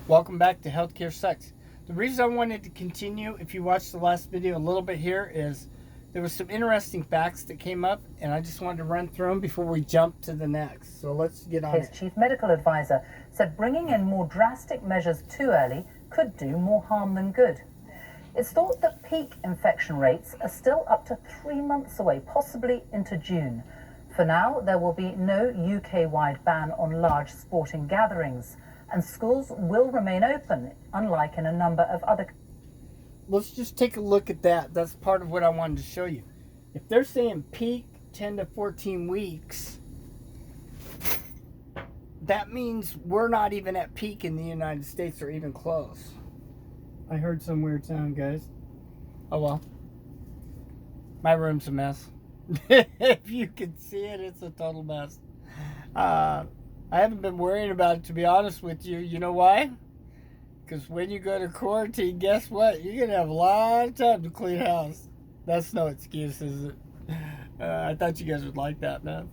Welcome back to Healthcare Sucks. The reason I wanted to continue, if you watched the last video a little bit here, is there was some interesting facts that came up, and I just wanted to run through them before we jump to the next. So let's get on His chief medical advisor said bringing in more drastic measures too early could do more harm than good. It's thought that peak infection rates are still up to 3 months away, possibly into June. For now, there will be no UK-wide ban on large sporting gatherings, and schools will remain open, unlike in a number of other countries. Let's just take a look at that. That's part of what I wanted to show you. If they're saying peak 10 to 14 weeks, that means we're not even at peak in the United States or even close. I heard some weird sound, guys. Oh well. My room's a mess. If you can see it, it's a total mess. I haven't been worrying about it, to be honest with you. You know why? Because when you go to quarantine, guess what? You're going to have a lot of time to clean house. That's no excuse, is it? I thought you guys would like that, man.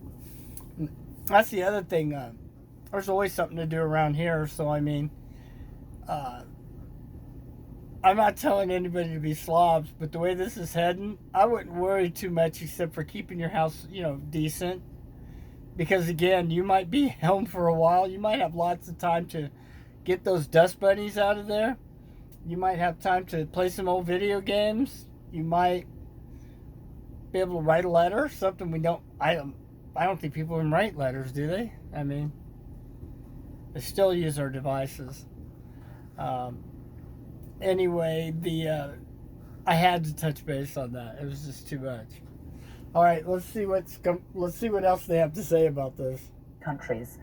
That's the other thing. There's always something to do around here. So, I mean, I'm not telling anybody to be slobs, but the way this is heading, I wouldn't worry too much except for keeping your house, decent. Because, again, you might be home for a while. You might have lots of time to get those dust bunnies out of there. You might have time to play some old video games. You might be able to write a letter, something we don't... I don't think people even write letters, do they? I mean, they still use our devices. Anyway, I had to touch base on that. It was just too much. All right, let's see what else they have to say about this. Countries.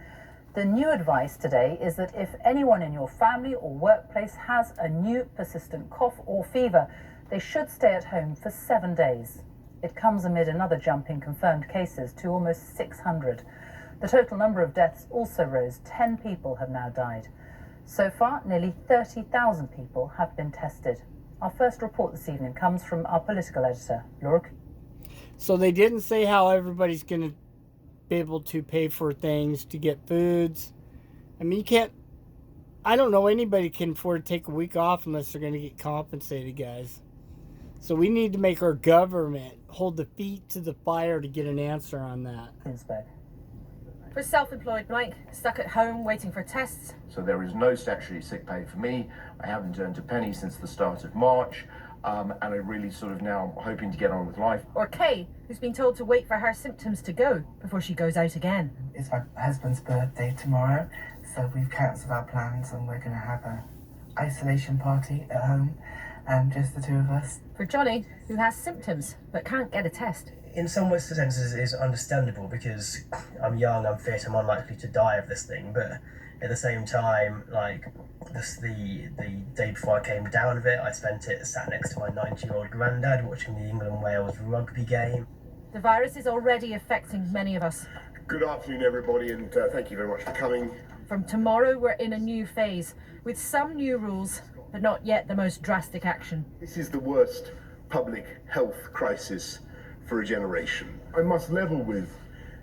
The new advice today is that if anyone in your family or workplace has a new persistent cough or fever, they should stay at home for 7 days. It comes amid another jump in confirmed cases to almost 600. The total number of deaths also rose. 10 people have now died. So far, nearly 30,000 people have been tested. Our first report this evening comes from our political editor, Laura. So they didn't say how everybody's going to be able to pay for things, to get foods. I mean, I don't know anybody can afford to take a week off unless they're going to get compensated, guys. So we need to make our government hold the feet to the fire to get an answer on that. For self-employed Mike, stuck at home waiting for tests. So there is no statutory sick pay for me. I haven't earned a penny since the start of March. And I'm really sort of now hoping to get on with life. Or Kay, who's been told to wait for her symptoms to go before she goes out again. It's my husband's birthday tomorrow, so we've cancelled our plans and we're going to have an isolation party at home, just the two of us. For Johnny, who has symptoms but can't get a test. In some ways, the sense is understandable because I'm young, I'm fit, I'm unlikely to die of this thing. But at the same time, like the day before I came down with it, I spent it sat next to my 90-year-old granddad watching the England-Wales rugby game. The virus is already affecting many of us. Good afternoon, everybody, and thank you very much for coming. From tomorrow, we're in a new phase with some new rules, but not yet the most drastic action. This is the worst public health crisis for a generation. I must level with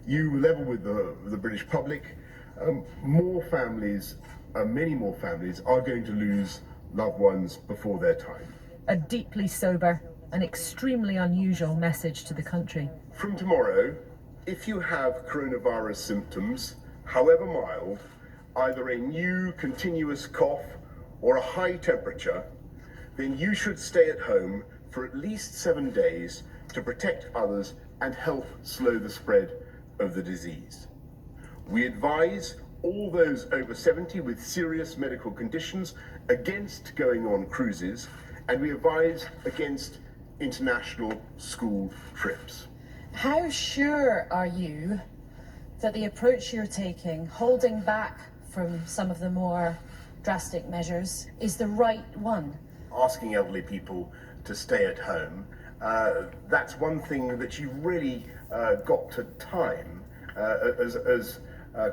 the British public. More families, many more families are going to lose loved ones before their time. A deeply sober and extremely unusual message to the country. From tomorrow, if you have coronavirus symptoms, however mild, either a new continuous cough or a high temperature, then you should stay at home for at least 7 days to protect others and help slow the spread of the disease. We advise all those over 70 with serious medical conditions against going on cruises, and we advise against international school trips. How sure are you that the approach you're taking, holding back from some of the more drastic measures, is the right one? Asking elderly people to stay at home, that's one thing that you really got to time, as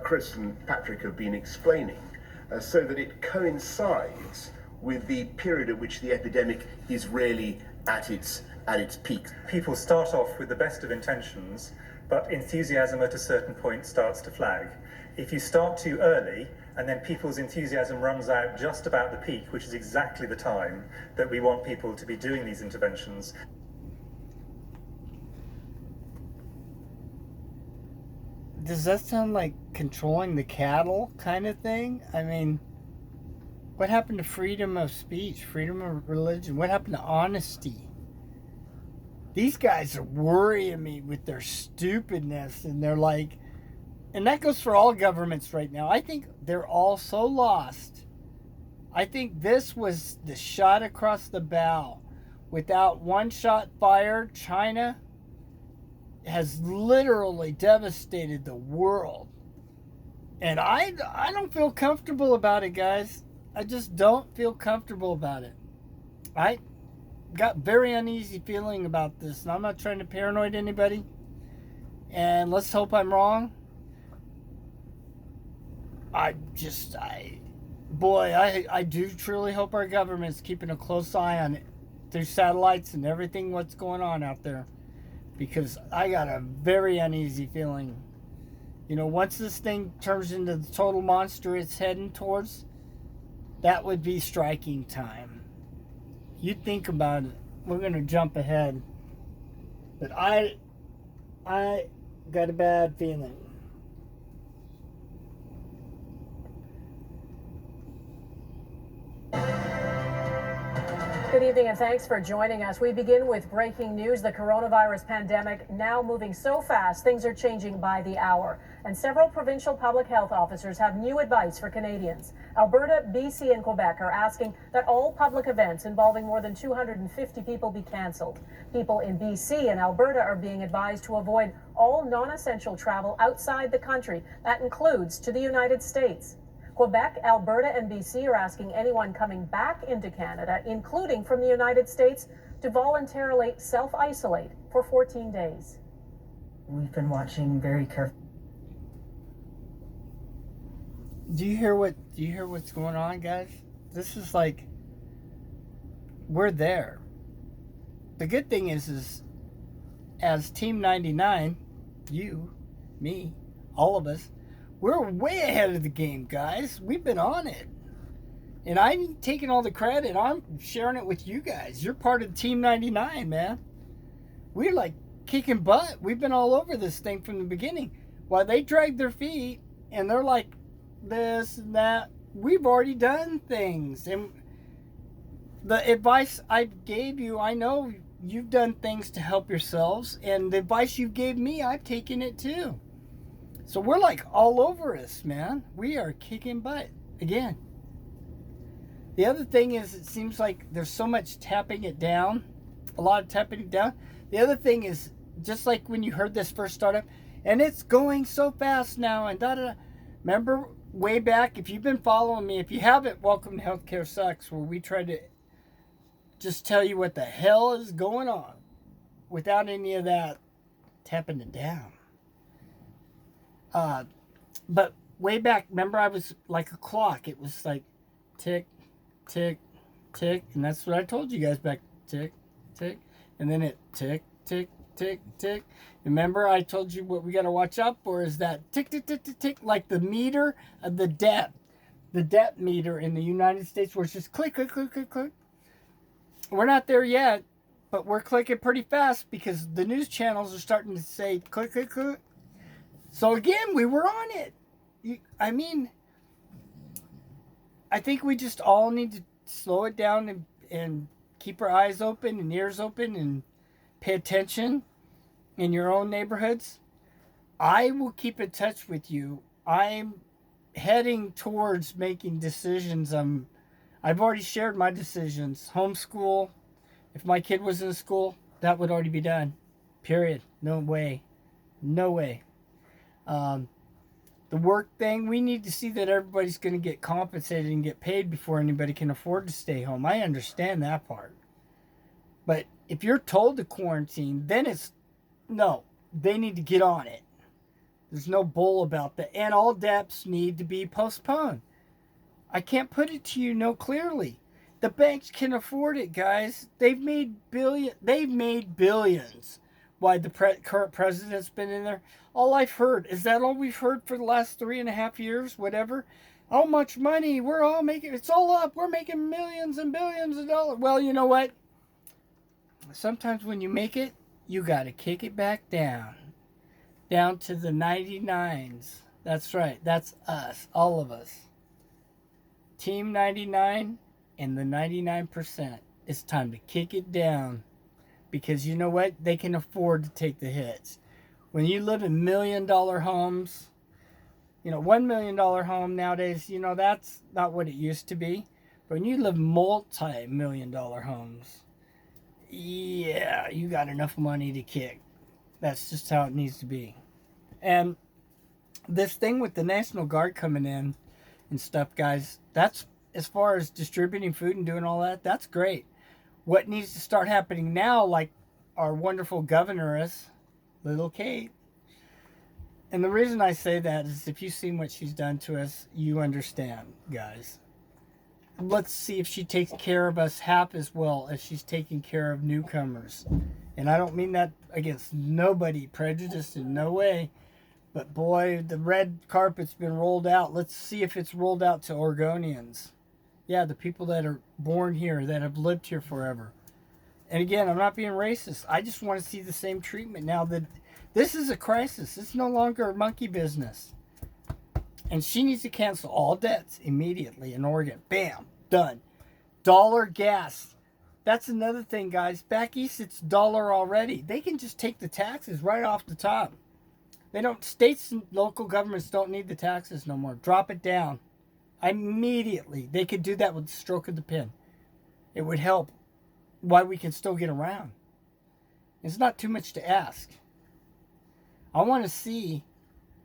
Chris and Patrick have been explaining, so that it coincides with the period at which the epidemic is really at its peak. People start off with the best of intentions, but enthusiasm at a certain point starts to flag. If you start too early, and then people's enthusiasm runs out just about the peak, which is exactly the time that we want people to be doing these interventions. Does that sound like controlling the cattle kind of thing? I mean, what happened to freedom of speech, freedom of religion? What happened to honesty? These guys are worrying me with their stupidness, and they're like, and that goes for all governments right now. I think they're all so lost. I think this was the shot across the bow. Without one shot fired, China has literally devastated the world. And I don't feel comfortable about it, guys. I just don't feel comfortable about it. I got very uneasy feeling about this. And I'm not trying to paranoid anybody. And let's hope I'm wrong. I do truly hope our government's keeping a close eye on it through satellites and everything what's going on out there, because I got a very uneasy feeling. You know, once this thing turns into the total monster it's heading towards, that would be striking time. You think about it. We're going to jump ahead. But I got a bad feeling. Good evening and thanks for joining us. We begin with breaking news. The coronavirus pandemic now moving so fast, things are changing by the hour. And several provincial public health officers have new advice for Canadians. Alberta, BC and Quebec are asking that all public events involving more than 250 people be cancelled. People in BC and Alberta are being advised to avoid all non-essential travel outside the country. That includes to the United States. Quebec, Alberta, and BC are asking anyone coming back into Canada, including from the United States, to voluntarily self-isolate for 14 days. We've been watching very carefully. Do you hear what's going on, guys? This is like, we're there. The good thing is as Team 99, you, me, all of us, we're way ahead of the game, guys. We've been on it. And I'm taking all the credit. I'm sharing it with you guys. You're part of Team 99, man. We're like kicking butt. We've been all over this thing from the beginning. While they drag their feet and they're like this and that, we've already done things. And the advice I gave you, I know you've done things to help yourselves. And the advice you gave me, I've taken it too. So we're like all over us, man. We are kicking butt again. The other thing is, it seems like there's so much tapping it down, a lot of tapping it down. The other thing is, just like when you heard this first start up, and it's going so fast now, and da-da-da. Remember way back, if you've been following me, if you haven't, welcome to Healthcare Sucks, where we try to just tell you what the hell is going on without any of that tapping it down. But way back, remember, I was like a clock. It was like tick, tick, tick, and that's what I told you guys back. Tick, tick, and then it tick, tick, tick, tick. Remember, I told you what we got to watch out for is that tick, tick, tick, tick, tick, like the meter of the depth meter in the United States, where it's just click, click, click, click, click. We're not there yet, but we're clicking pretty fast because the news channels are starting to say click, click, click. So again, we were on it. I mean, I think we just all need to slow it down and keep our eyes open and ears open and pay attention in your own neighborhoods. I will keep in touch with you. I'm heading towards making decisions. I've already shared my decisions. Homeschool. If my kid was in school, that would already be done. Period. No way. No way. The work thing, we need to see that everybody's going to get compensated and get paid before anybody can afford to stay home. I understand that part. But if you're told to quarantine, then no, they need to get on it. There's no bull about that. And all debts need to be postponed. I can't put it to you no clearly. The banks can afford it, guys. They've made billions why the current president's been in there. All I've heard, is that all we've heard for the last 3.5 years, whatever? How much money? We're all making, it's all up. We're making millions and billions of dollars. Well, you know what? Sometimes when you make it, you got to kick it back down. Down to the 99s. That's right. That's us. All of us. Team 99 and the 99%. It's time to kick it down. Because you know what? They can afford to take the hits. When you live in $1 million homes, you know, $1 million home nowadays, you know, that's not what it used to be. But when you live multi-million-dollar homes, yeah, you got enough money to kick. That's just how it needs to be. And this thing with the National Guard coming in and stuff, guys, that's, as far as distributing food and doing all that, that's great. What needs to start happening now, like our wonderful governess, Little Kate. And the reason I say that is if you've seen what she's done to us, you understand, guys. Let's see if she takes care of us half as well as she's taking care of newcomers. And I don't mean that against nobody, prejudiced in no way. But boy, the red carpet's been rolled out. Let's see if it's rolled out to Oregonians. Yeah, the people that are born here, that have lived here forever. And again, I'm not being racist. I just want to see the same treatment now that this is a crisis. It's no longer a monkey business. And she needs to cancel all debts immediately in Oregon. Bam, done. Dollar gas. That's another thing, guys. Back east, it's dollar already. They can just take the taxes right off the top. They don't, states and local governments don't need the taxes no more. Drop it down. Immediately. They could do that with the stroke of the pen. It would help. Why we can still get around. It's not too much to ask. I want to see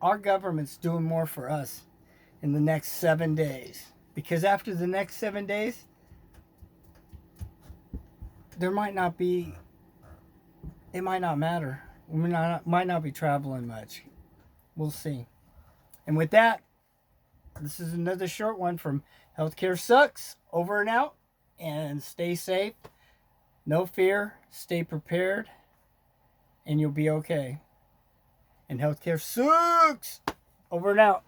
our government's doing more for us in the next 7 days. Because after the next 7 days, there might not be, it might not matter. We might not be traveling much. We'll see. And with that, this is another short one from Healthcare Sucks. Over and out. And stay safe. No fear. Stay prepared. And you'll be okay. And healthcare sucks. Over and out.